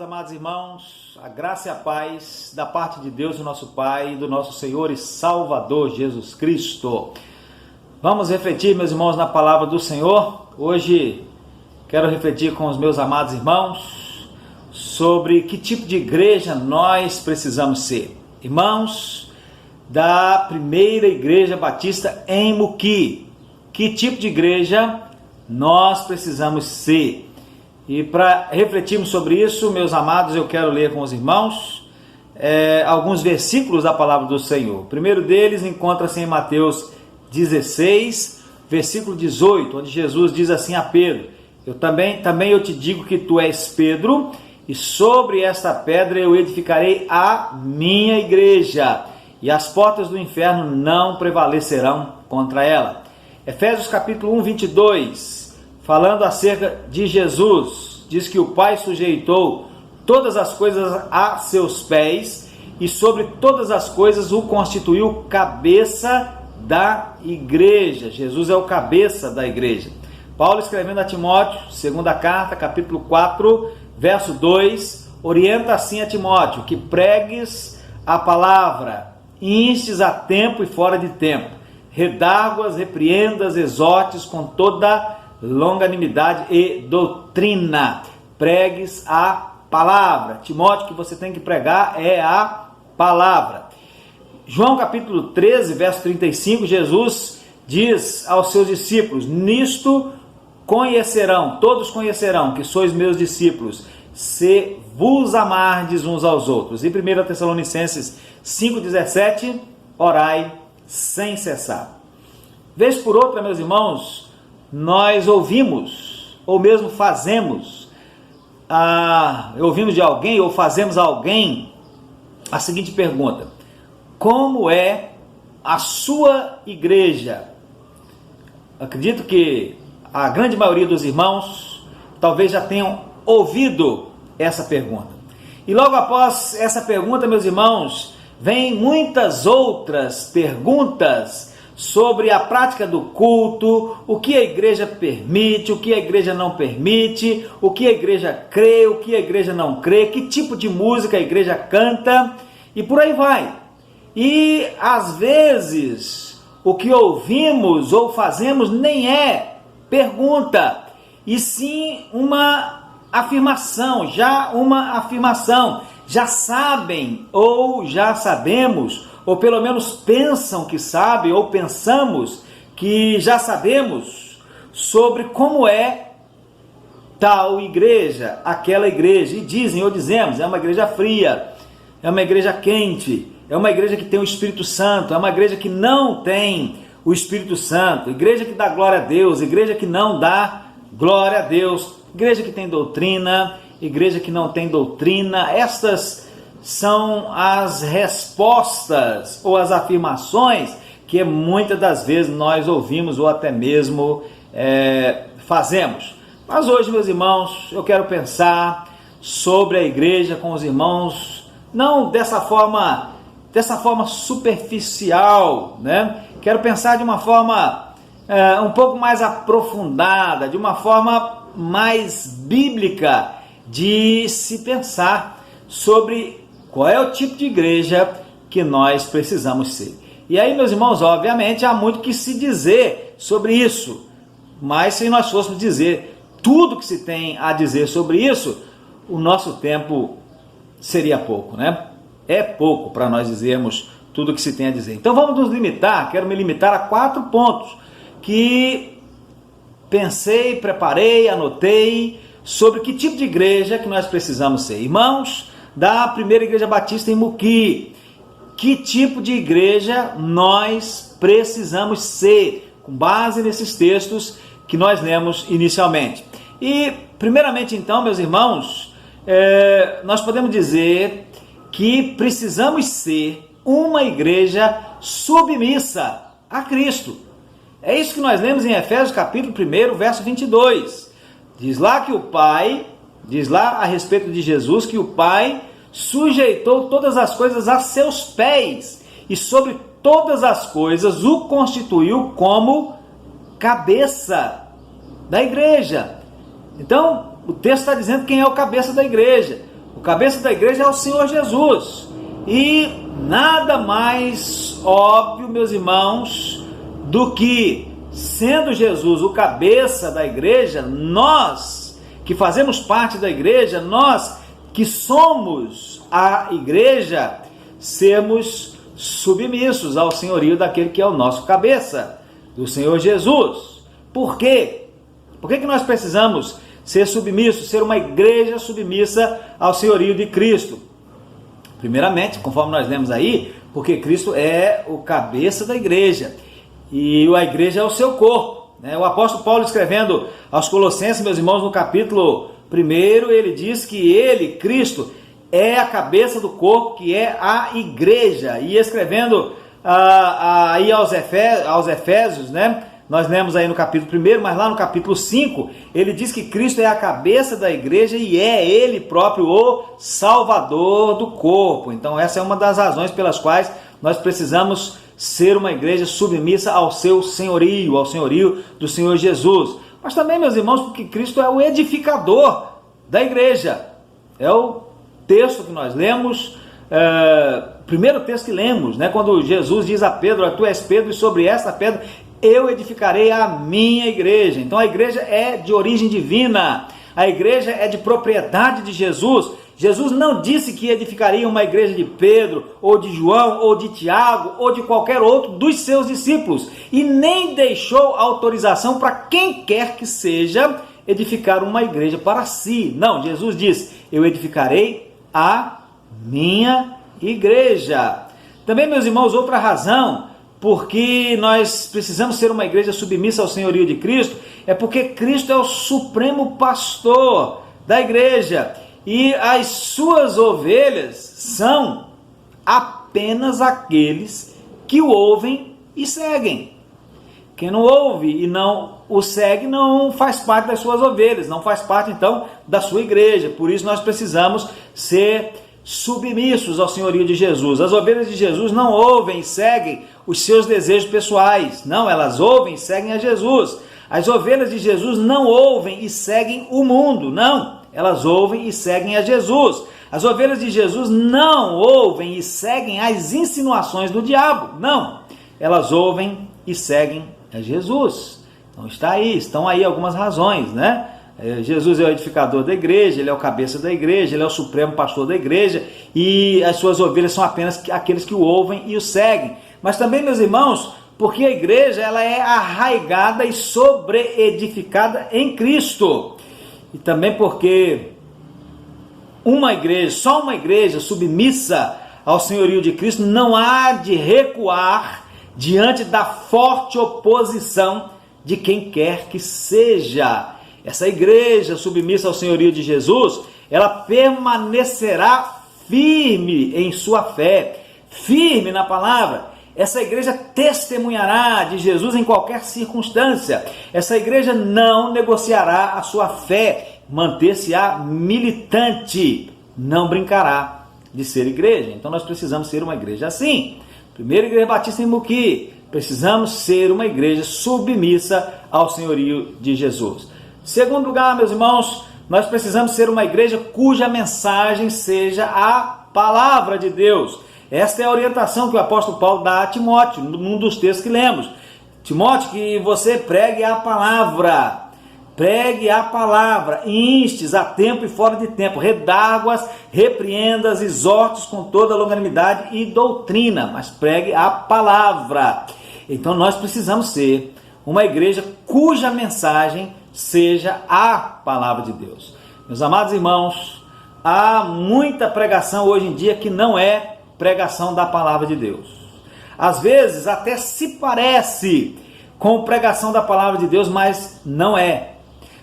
amados irmãos, a graça e a paz da parte de Deus, o nosso Pai, do nosso Senhor e Salvador Jesus Cristo. Vamos refletir, meus irmãos, na palavra do Senhor. Hoje quero refletir com os meus amados irmãos sobre que tipo de igreja nós precisamos ser. Irmãos da primeira igreja batista em Muqui, que tipo de igreja nós precisamos ser? E para refletirmos sobre isso, meus amados, eu quero ler com os irmãos alguns versículos da palavra do Senhor. O primeiro deles encontra-se em Mateus 16, versículo 18, onde Jesus diz assim a Pedro: também eu te digo que tu és Pedro, e sobre esta pedra eu edificarei a minha igreja, e as portas do inferno não prevalecerão contra ela. Efésios capítulo 1, 22, falando acerca de Jesus, diz que o Pai sujeitou todas as coisas a seus pés, e sobre todas as coisas o constituiu cabeça da igreja. Jesus é o cabeça da igreja. Paulo, escrevendo a Timóteo, segunda carta, capítulo 4, verso 2, orienta assim a Timóteo: que pregues a palavra, instes a tempo e fora de tempo, redarguas, repreendas, exortes com toda longanimidade e doutrina. Pregues a palavra. Timóteo, que você tem que pregar é a palavra. João capítulo 13, verso 35, Jesus diz aos seus discípulos: nisto conhecerão, todos conhecerão que sois meus discípulos, se vos amardes uns aos outros. E 1 Tessalonicenses 5,17, orai sem cessar. Vez por outra, meus irmãos, nós ouvimos, ou mesmo fazemos, ouvimos de alguém, ou fazemos a alguém a seguinte pergunta: como é a sua igreja? Acredito que a grande maioria dos irmãos talvez já tenham ouvido essa pergunta. E logo após essa pergunta, meus irmãos, vem muitas outras perguntas sobre a prática do culto, o que a igreja permite, o que a igreja não permite, o que a igreja crê, o que a igreja não crê, que tipo de música a igreja canta, e por aí vai. E às vezes o que ouvimos ou fazemos nem é pergunta, e sim uma afirmação, já sabem ou já sabemos, ou pelo menos pensam que sabem, ou pensamos que já sabemos sobre como é tal igreja, aquela igreja, e dizem ou dizemos: é uma igreja fria, é uma igreja quente, é uma igreja que tem o Espírito Santo, é uma igreja que não tem o Espírito Santo, igreja que dá glória a Deus, igreja que não dá glória a Deus, igreja que tem doutrina, igreja que não tem doutrina. Estas são as respostas ou as afirmações que muitas das vezes nós ouvimos ou até mesmo fazemos. Mas hoje, meus irmãos, eu quero pensar sobre a igreja com os irmãos, não dessa forma superficial, né? Quero pensar de uma forma um pouco mais aprofundada, de uma forma mais bíblica de se pensar sobre qual é o tipo de igreja que nós precisamos ser. E aí, meus irmãos, obviamente há muito que se dizer sobre isso, mas se nós fôssemos dizer tudo que se tem a dizer sobre isso, o nosso tempo seria pouco, né? É pouco para nós dizermos tudo o que se tem a dizer. Então vamos nos limitar, quero me limitar a 4 pontos que pensei, preparei, anotei sobre que tipo de igreja que nós precisamos ser. Irmãos da primeira igreja batista em Muqui, que tipo de igreja nós precisamos ser, com base nesses textos que nós lemos inicialmente. E primeiramente então, meus irmãos, nós podemos dizer que precisamos ser uma igreja submissa a Cristo. É isso que nós lemos em Efésios capítulo 1, verso 22. Diz lá a respeito de Jesus, que o Pai sujeitou todas as coisas a seus pés, e sobre todas as coisas o constituiu como cabeça da igreja. Então, o texto está dizendo quem é o cabeça da igreja. O cabeça da igreja é o Senhor Jesus. E nada mais óbvio, meus irmãos, do que, sendo Jesus o cabeça da igreja, nós que fazemos parte da igreja, nós que somos a igreja, sermos submissos ao senhorio daquele que é o nosso cabeça, do Senhor Jesus. Por quê? Por que nós precisamos ser submissos, ser uma igreja submissa ao senhorio de Cristo? Primeiramente, conforme nós lemos aí, porque Cristo é o cabeça da igreja e a igreja é o seu corpo. O apóstolo Paulo, escrevendo aos Colossenses, meus irmãos, no capítulo 1, ele diz que ele, Cristo, é a cabeça do corpo, que é a igreja. E escrevendo aí aos Efésios, nós lemos aí no capítulo 1, mas lá no capítulo 5, ele diz que Cristo é a cabeça da igreja e é ele próprio o Salvador do corpo. Então essa é uma das razões pelas quais nós precisamos ser uma igreja submissa ao seu senhorio, ao senhorio do Senhor Jesus. Mas também, meus irmãos, porque Cristo é o edificador da igreja. É o texto que nós lemos, primeiro texto que lemos, quando Jesus diz a Pedro: tu és Pedro e sobre esta pedra eu edificarei a minha igreja. Então a igreja é de origem divina, a igreja é de propriedade de Jesus. Jesus não disse que edificaria uma igreja de Pedro, ou de João, ou de Tiago, ou de qualquer outro dos seus discípulos, e nem deixou autorização para quem quer que seja edificar uma igreja para si. Não, Jesus disse: eu edificarei a minha igreja. Também, meus irmãos, outra razão porque nós precisamos ser uma igreja submissa ao senhorio de Cristo é porque Cristo é o supremo pastor da igreja e as suas ovelhas são apenas aqueles que o ouvem e seguem. Quem não ouve e não o segue não faz parte das suas ovelhas, não faz parte então da sua igreja. Por isso nós precisamos ser submissos ao senhorio de Jesus. As ovelhas de Jesus não ouvem e seguem os seus desejos pessoais, não, elas ouvem e seguem a Jesus. As ovelhas de Jesus não ouvem e seguem o mundo, não, elas ouvem e seguem a Jesus. As ovelhas de Jesus não ouvem e seguem as insinuações do diabo, não, elas ouvem e seguem a Jesus. Então estão aí algumas razões, Jesus é o edificador da igreja, ele é o cabeça da igreja, ele é o supremo pastor da igreja e as suas ovelhas são apenas aqueles que o ouvem e o seguem. Mas também, meus irmãos, porque a igreja ela é arraigada e sobreedificada em Cristo. E também porque só uma igreja submissa ao senhorio de Cristo não há de recuar diante da forte oposição de quem quer que seja. Essa igreja submissa ao senhorio de Jesus, ela permanecerá firme em sua fé, firme na palavra. Essa igreja testemunhará de Jesus em qualquer circunstância. Essa igreja não negociará a sua fé, manter-se-á militante, não brincará de ser igreja. Então nós precisamos ser uma igreja assim. Primeira Igreja Batista em Muqui, precisamos ser uma igreja submissa ao senhorio de Jesus. Segundo lugar, meus irmãos, nós precisamos ser uma igreja cuja mensagem seja a palavra de Deus. Esta é a orientação que o apóstolo Paulo dá a Timóteo, num dos textos que lemos. Timóteo, que você pregue a palavra, instes a tempo e fora de tempo, redarguas, repreendas, exortos com toda longanimidade e doutrina, mas pregue a palavra. Então nós precisamos ser uma igreja cuja mensagem seja a palavra de Deus. Meus amados irmãos, há muita pregação hoje em dia que não é pregação da palavra de Deus. Às vezes até se parece com pregação da palavra de Deus, mas não é.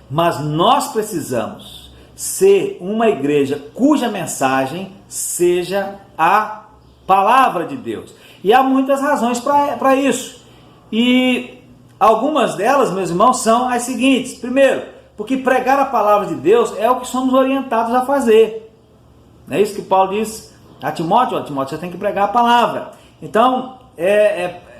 Mas nós precisamos ser uma igreja cuja mensagem seja a palavra de Deus. E há muitas razões para isso. E algumas delas, meus irmãos, são as seguintes. Primeiro, porque pregar a palavra de Deus é o que somos orientados a fazer. Não é isso que Paulo diz a Timóteo? Timóteo, você tem que pregar a palavra. Então,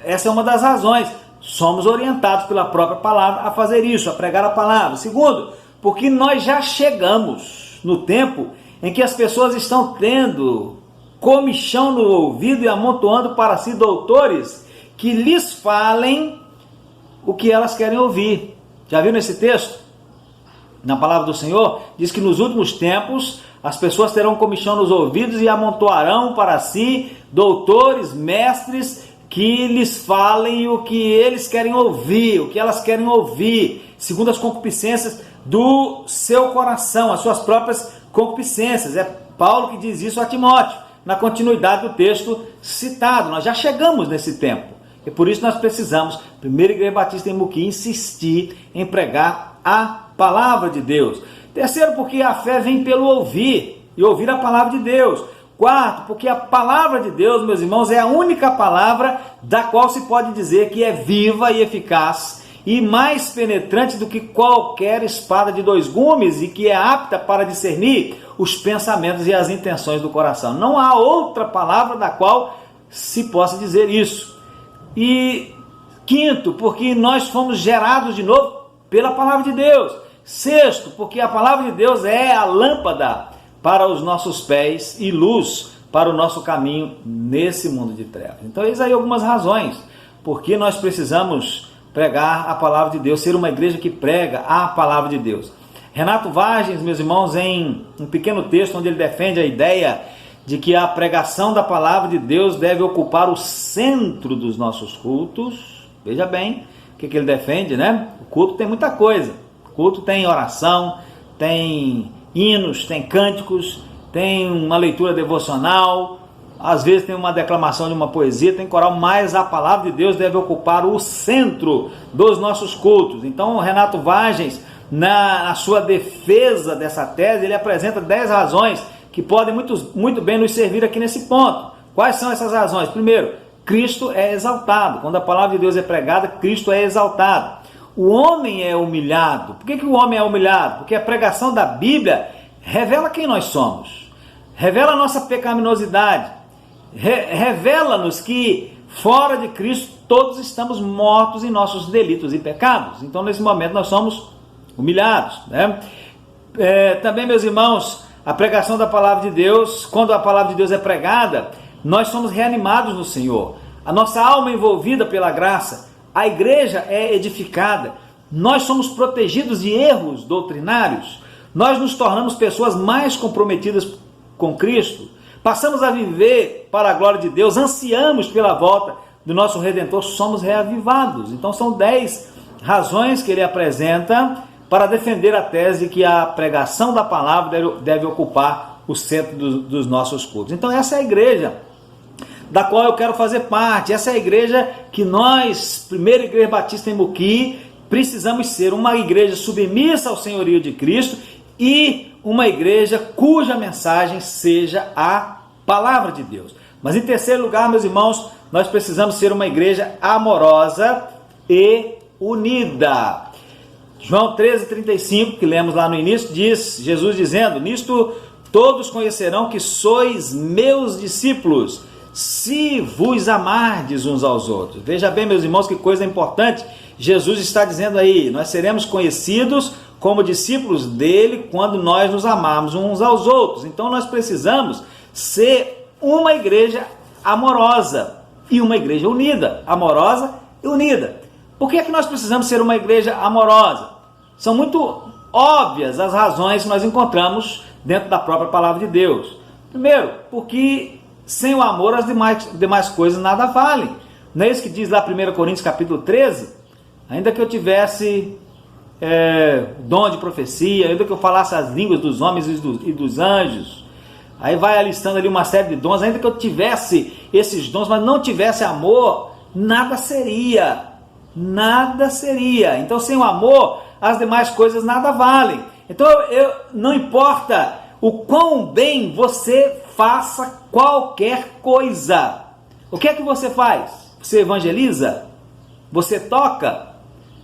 essa é uma das razões. Somos orientados pela própria palavra a fazer isso, a pregar a palavra. Segundo, porque nós já chegamos no tempo em que as pessoas estão tendo comichão no ouvido e amontoando para si doutores que lhes falem o que elas querem ouvir. Já viu nesse texto? Na palavra do Senhor, diz que nos últimos tempos as pessoas terão comichão nos ouvidos e amontoarão para si doutores, mestres, que lhes falem o que eles querem ouvir, o que elas querem ouvir, segundo as concupiscências do seu coração, as suas próprias concupiscências. É Paulo que diz isso a Timóteo, na continuidade do texto citado. Nós já chegamos nesse tempo, e por isso nós precisamos, Primeira Igreja Batista em Muqui, insistir em pregar a palavra de Deus. Terceiro, porque a fé vem pelo ouvir, e ouvir a palavra de Deus. Quarto, porque a palavra de Deus, meus irmãos, é a única palavra da qual se pode dizer que é viva e eficaz e mais penetrante do que qualquer espada de dois gumes e que é apta para discernir os pensamentos e as intenções do coração. Não há outra palavra da qual se possa dizer isso. E quinto, porque nós fomos gerados de novo pela palavra de Deus. Sexto, porque a palavra de Deus é a lâmpada para os nossos pés e luz para o nosso caminho nesse mundo de trevas. Então, eis aí algumas razões porque nós precisamos pregar a palavra de Deus, ser uma igreja que prega a palavra de Deus. Renato Vargens, meus irmãos, em um pequeno texto onde ele defende a ideia de que a pregação da palavra de Deus deve ocupar o centro dos nossos cultos. Veja bem o que ele defende, né? O culto tem muita coisa. O culto tem oração, tem hinos, tem cânticos, tem uma leitura devocional, às vezes tem uma declamação de uma poesia, tem coral, mas a palavra de Deus deve ocupar o centro dos nossos cultos. Então, o Renato Vargens, na sua defesa dessa tese, ele apresenta 10 razões que podem muito bem nos servir aqui nesse ponto. Quais são essas razões? Primeiro, Cristo é exaltado. Quando a palavra de Deus é pregada, Cristo é exaltado. O homem é humilhado. Por que o homem é humilhado? Porque a pregação da Bíblia revela quem nós somos, revela a nossa pecaminosidade, revela-nos que fora de Cristo todos estamos mortos em nossos delitos e pecados. Então, nesse momento, nós somos humilhados, né? Também, meus irmãos, a pregação da palavra de Deus, quando a palavra de Deus é pregada, nós somos reanimados no Senhor. A nossa alma é envolvida pela graça. A igreja é edificada, nós somos protegidos de erros doutrinários, nós nos tornamos pessoas mais comprometidas com Cristo, passamos a viver para a glória de Deus, ansiamos pela volta do nosso Redentor, somos reavivados. Então são 10 razões que ele apresenta para defender a tese de que a pregação da palavra deve ocupar o centro dos nossos cultos. Então essa é a igreja da qual eu quero fazer parte. Essa é a igreja que nós, Primeira Igreja Batista em Muqui, precisamos ser uma igreja submissa ao senhorio de Cristo e uma igreja cuja mensagem seja a palavra de Deus. Mas em terceiro lugar, meus irmãos, nós precisamos ser uma igreja amorosa e unida. João 13,35, que lemos lá no início, diz Jesus dizendo: nisto todos conhecerão que sois meus discípulos, se vos amardes uns aos outros. Veja bem, meus irmãos, que coisa importante Jesus está dizendo aí. Nós seremos conhecidos como discípulos dele quando nós nos amarmos uns aos outros. Então nós precisamos ser uma igreja amorosa e uma igreja unida. Amorosa e unida. Por que é que nós precisamos ser uma igreja amorosa? São muito óbvias as razões que nós encontramos dentro da própria palavra de Deus. Primeiro, porque sem o amor as demais coisas nada valem. Não é isso que diz lá 1 Coríntios capítulo 13? Ainda que eu tivesse dom de profecia, ainda que eu falasse as línguas dos homens e dos anjos, aí vai alistando ali uma série de dons, ainda que eu tivesse esses dons, mas não tivesse amor, nada seria. Nada seria. Então, sem o amor, as demais coisas nada valem. Então, não importa o quão bem você faça qualquer coisa. O que é que você faz? Você evangeliza? Você toca?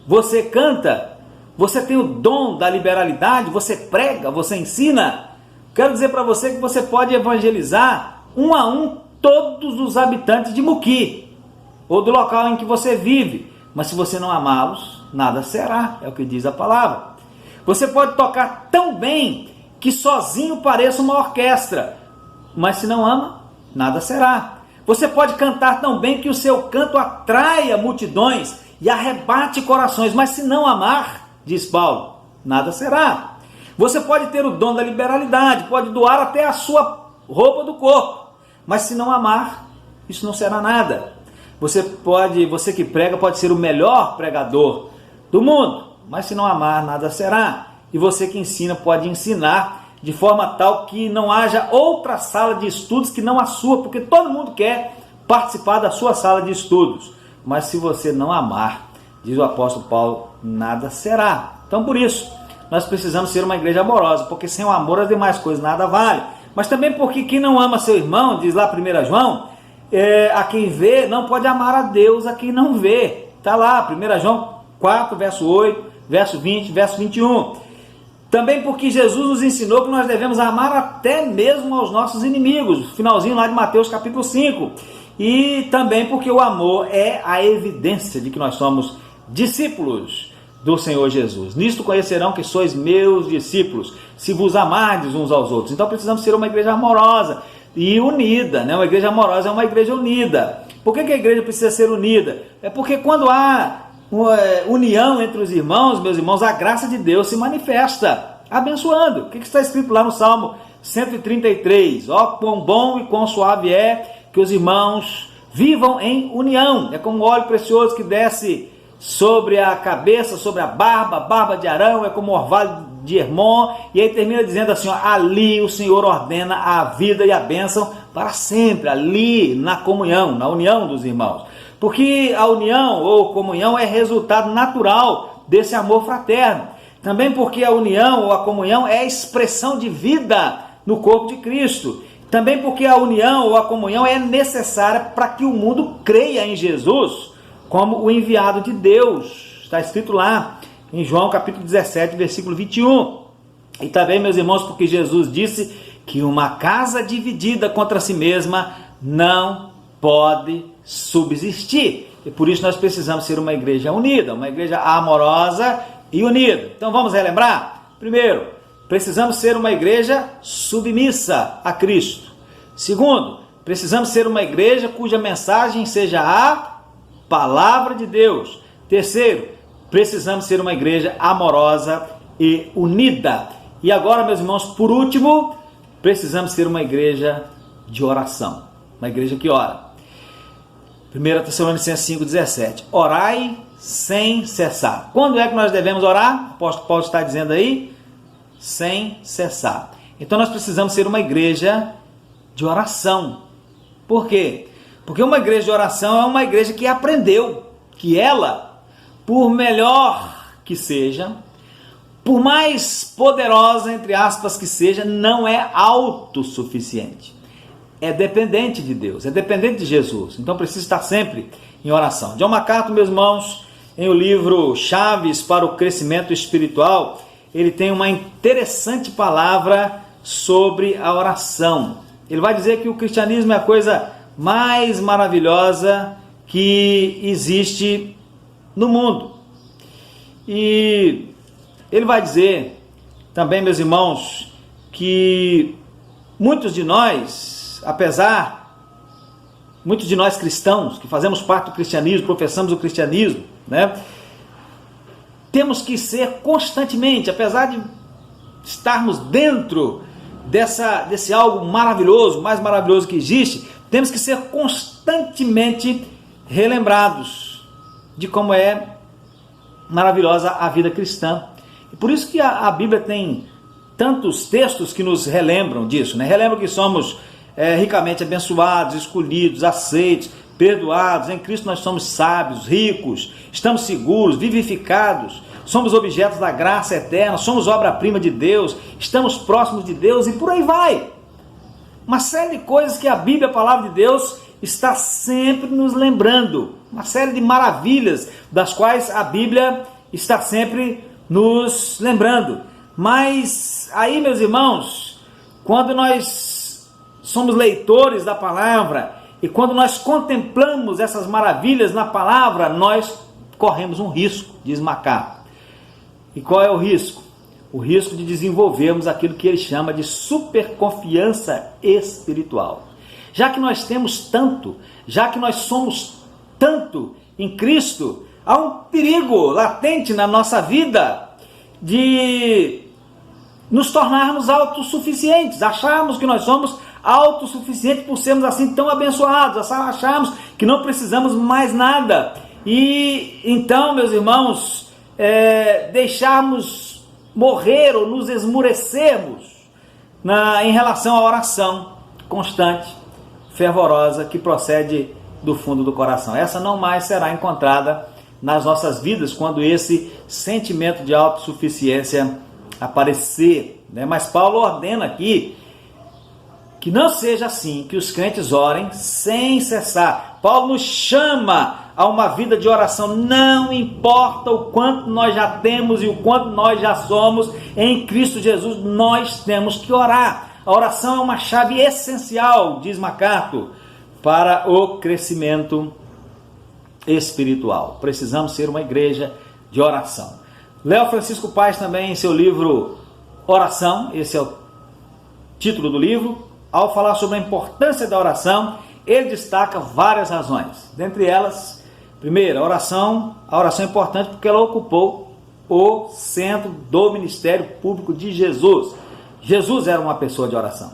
Você canta? Você tem o dom da liberalidade? Você prega? Você ensina? Quero dizer para você que você pode evangelizar um a um todos os habitantes de Muqui ou do local em que você vive. Mas se você não amá-los, nada será. É o que diz a palavra. Você pode tocar tão bem que sozinho pareça uma orquestra, mas se não ama, nada será. Você pode cantar tão bem que o seu canto atraia multidões e arrebate corações, mas se não amar, diz Paulo, nada será. Você pode ter o dom da liberalidade, pode doar até a sua roupa do corpo, mas se não amar, isso não será nada. Você que prega pode ser o melhor pregador do mundo, mas se não amar, nada será. E você que ensina pode ensinar de forma tal que não haja outra sala de estudos que não a sua, porque todo mundo quer participar da sua sala de estudos. Mas se você não amar, diz o apóstolo Paulo, nada será. Então por isso, nós precisamos ser uma igreja amorosa, porque sem o amor as demais coisas nada vale. Mas também porque quem não ama seu irmão, diz lá 1 João, a quem vê não pode amar a Deus a quem não vê. Está lá, 1 João 4, verso 8, verso 20, verso 21. Também porque Jesus nos ensinou que nós devemos amar até mesmo aos nossos inimigos. Finalzinho lá de Mateus capítulo 5. E também porque o amor é a evidência de que nós somos discípulos do Senhor Jesus. Nisto conhecerão que sois meus discípulos, se vos amardes uns aos outros. Então precisamos ser uma igreja amorosa e unida, né? Uma igreja amorosa é uma igreja unida. Por que a igreja precisa ser unida? É porque quando há união entre os irmãos, meus irmãos, a graça de Deus se manifesta, abençoando. O que está escrito lá no Salmo 133? Ó, quão bom e quão suave é que os irmãos vivam em união. É como o óleo precioso que desce sobre a cabeça, sobre a barba de Arão, é como o orvalho de Hermon, e aí termina dizendo assim, ó, ali o Senhor ordena a vida e a bênção para sempre, ali na comunhão, na união dos irmãos. Porque a união ou comunhão é resultado natural desse amor fraterno. Também porque a união ou a comunhão é a expressão de vida no corpo de Cristo. Também porque a união ou a comunhão é necessária para que o mundo creia em Jesus como o enviado de Deus. Está escrito lá em João capítulo 17, versículo 21. E também, meus irmãos, porque Jesus disse que uma casa dividida contra si mesma não pode subsistir. E por isso nós precisamos ser uma igreja unida, uma igreja amorosa e unida. Então vamos relembrar? Primeiro, precisamos ser uma igreja submissa a Cristo. Segundo, precisamos ser uma igreja cuja mensagem seja a palavra de Deus. Terceiro, precisamos ser uma igreja amorosa e unida. E agora, meus irmãos, por último, precisamos ser uma igreja de oração. Uma igreja que ora. 1 Tessalonicenses 5,17. Orai sem cessar. Quando é que nós devemos orar? O apóstolo Paulo está dizendo aí, sem cessar. Então nós precisamos ser uma igreja de oração. Por quê? Porque uma igreja de oração é uma igreja que aprendeu que ela, por melhor que seja, por mais poderosa, entre aspas, que seja, não é autossuficiente. É dependente de Deus, é dependente de Jesus. Então precisa estar sempre em oração. John MacArthur, meus irmãos, em o livro Chaves para o Crescimento Espiritual, ele tem uma interessante palavra sobre a oração. Ele vai dizer que o cristianismo é a coisa mais maravilhosa que existe no mundo. E ele vai dizer também, meus irmãos, que muitos de nós cristãos, que fazemos parte do cristianismo, professamos o cristianismo, né? Temos que ser constantemente, apesar de estarmos dentro desse algo maravilhoso, mais maravilhoso que existe, temos que ser constantemente relembrados de como é maravilhosa a vida cristã. E por isso que a Bíblia tem tantos textos que nos relembram disso, né? Relembram que somos ricamente abençoados, escolhidos, aceitos, perdoados. Em Cristo nós somos sábios, ricos, estamos seguros, vivificados, somos objetos da graça eterna, somos obra-prima de Deus, estamos próximos de Deus e por aí vai. Uma série de coisas que a Bíblia, a palavra de Deus, está sempre nos lembrando. Uma série de maravilhas das quais a Bíblia está sempre nos lembrando. Mas aí, meus irmãos, quando nós somos leitores da palavra e quando nós contemplamos essas maravilhas na palavra, nós corremos um risco, diz MacArthur. E qual é o risco? o risco de desenvolvermos aquilo que ele chama de superconfiança espiritual. Já que nós temos tanto, já que nós somos tanto em Cristo, há um perigo latente na nossa vida de nos tornarmos autossuficientes, acharmos que nós somos autossuficientes por sermos assim tão abençoados, acharmos que não precisamos mais nada. E então, meus irmãos, deixarmos morrer ou nos esmurecermos em relação à oração constante, fervorosa, que procede do fundo do coração. Essa não mais será encontrada nas nossas vidas quando esse sentimento de autossuficiência aparecer, né? Mas Paulo ordena aqui que não seja assim, que os crentes orem sem cessar. Paulo nos chama a uma vida de oração, não importa o quanto nós já temos e o quanto nós já somos em Cristo Jesus, nós temos que orar. A oração é uma chave essencial, diz MacArthur, para o crescimento espiritual. Precisamos ser uma igreja de oração. Léo Francisco Paz também, em seu livro Oração, esse é o título do livro, ao falar sobre a importância da oração, ele destaca várias razões. Dentre elas, primeiro, a oração é importante porque ela ocupou o centro do ministério público de Jesus. Jesus era uma pessoa de oração.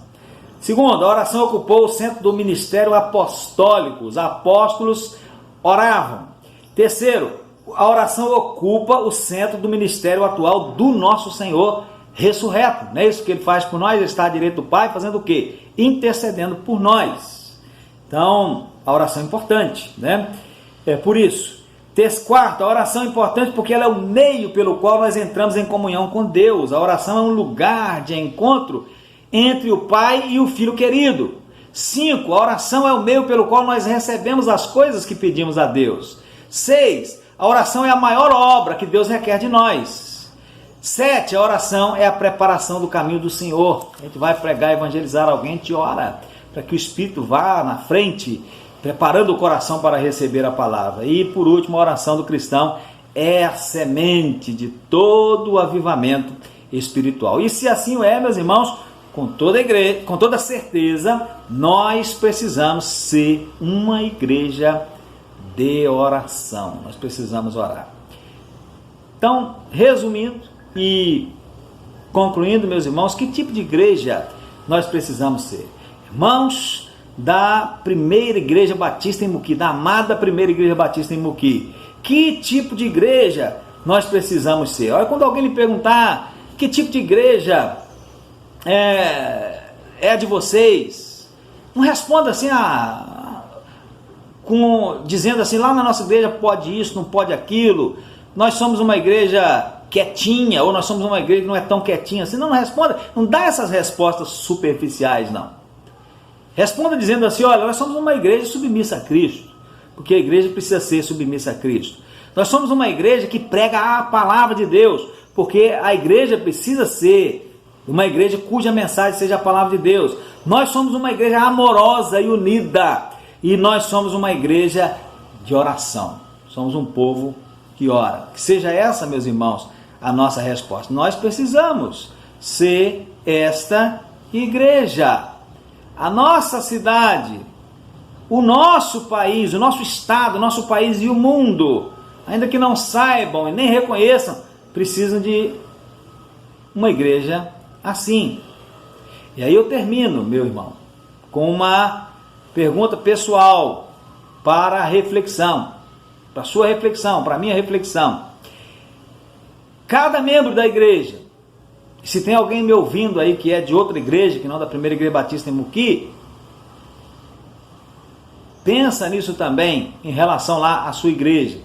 Segundo, a oração ocupou o centro do ministério apostólico. Os apóstolos oravam. Terceiro, a oração ocupa o centro do ministério atual do nosso Senhor ressurreto. Não é isso que ele faz por nós? Ele está à direita do Pai, fazendo o quê? Intercedendo por nós. Então, a oração é importante, né? É por isso. Quarto, a oração é importante porque ela é o meio pelo qual nós entramos em comunhão com Deus. A oração é um lugar de encontro entre o Pai e o Filho querido. 5, a oração é o meio pelo qual nós recebemos as coisas que pedimos a Deus. 6, a oração é a maior obra que Deus requer de nós. 7, a oração é a preparação do caminho do Senhor. A gente vai pregar, evangelizar alguém, a gente ora para que o Espírito vá na frente, preparando o coração para receber a palavra. E por último, a oração do cristão é a semente de todo o avivamento espiritual. E se assim o é, meus irmãos, com toda certeza, nós precisamos ser uma igreja de oração. Nós precisamos orar. Então, resumindo e concluindo, meus irmãos, que tipo de igreja nós precisamos ser? Irmãos da primeira igreja batista em Muqui, da amada primeira igreja batista em Muqui. Que tipo de igreja nós precisamos ser? Olha, quando alguém lhe perguntar que tipo de igreja é a de vocês, não responda assim, dizendo assim, lá na nossa igreja pode isso, não pode aquilo, nós somos uma igreja quietinha, ou nós somos uma igreja que não é tão quietinha assim. Não responda, não dá essas respostas superficiais, não. Responda dizendo assim, olha, nós somos uma igreja submissa a Cristo, porque a igreja precisa ser submissa a Cristo. Nós somos uma igreja que prega a palavra de Deus, porque a igreja precisa ser uma igreja cuja mensagem seja a palavra de Deus. Nós somos uma igreja amorosa e unida, e nós somos uma igreja de oração. Somos um povo que ora. Que seja essa, meus irmãos, a nossa resposta. Nós precisamos ser esta igreja. A nossa cidade, o nosso país, o nosso estado, o nosso país e o mundo, ainda que não saibam e nem reconheçam, precisam de uma igreja assim. E aí eu termino, meu irmão, com uma pergunta pessoal para a reflexão, para a sua reflexão, para a minha reflexão. Cada membro da igreja, se tem alguém me ouvindo aí que é de outra igreja, que não da primeira igreja batista em Muqui, pensa nisso também em relação lá à sua igreja.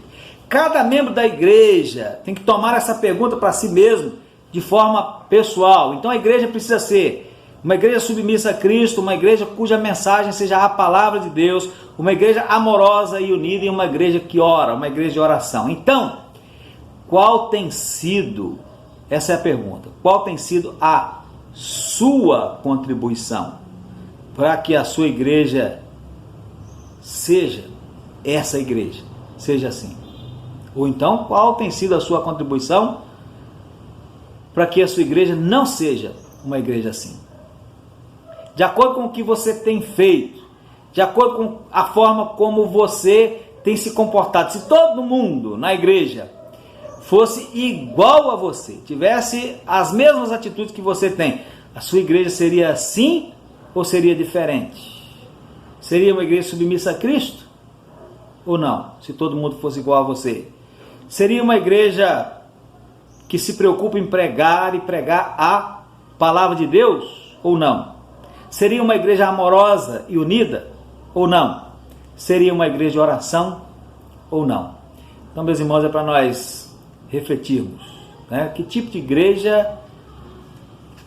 Cada membro da igreja tem que tomar essa pergunta para si mesmo de forma pessoal. Então a igreja precisa ser uma igreja submissa a Cristo, uma igreja cuja mensagem seja a palavra de Deus, uma igreja amorosa e unida e uma igreja que ora, uma igreja de oração. Então, qual tem sido, essa é a pergunta, qual tem sido a sua contribuição para que a sua igreja seja essa igreja, seja assim? Ou então, qual tem sido a sua contribuição para que a sua igreja não seja uma igreja assim. De acordo com o que você tem feito, de acordo com a forma como você tem se comportado, se todo mundo na igreja fosse igual a você, tivesse as mesmas atitudes que você tem, a sua igreja seria assim ou seria diferente? Seria uma igreja submissa a Cristo ou não, se todo mundo fosse igual a você? Seria uma igreja que se preocupa em pregar e pregar a palavra de Deus ou não? Seria uma igreja amorosa e unida ou não? Seria uma igreja de oração ou não? Então, meus irmãos, é para nós refletirmos, né? Que tipo de igreja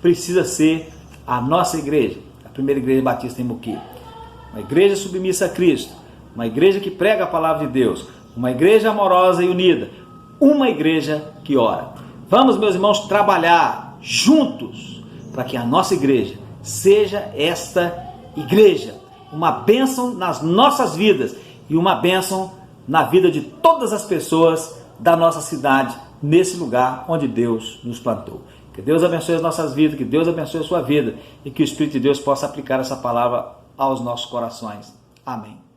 precisa ser a nossa igreja, a primeira igreja batista em Muqui? Uma igreja submissa a Cristo, uma igreja que prega a palavra de Deus, uma igreja amorosa e unida, uma igreja que ora. Vamos, meus irmãos, trabalhar juntos para que a nossa igreja seja esta igreja, uma bênção nas nossas vidas e uma bênção na vida de todas as pessoas da nossa cidade, nesse lugar onde Deus nos plantou. Que Deus abençoe as nossas vidas, que Deus abençoe a sua vida e que o Espírito de Deus possa aplicar essa palavra aos nossos corações. Amém.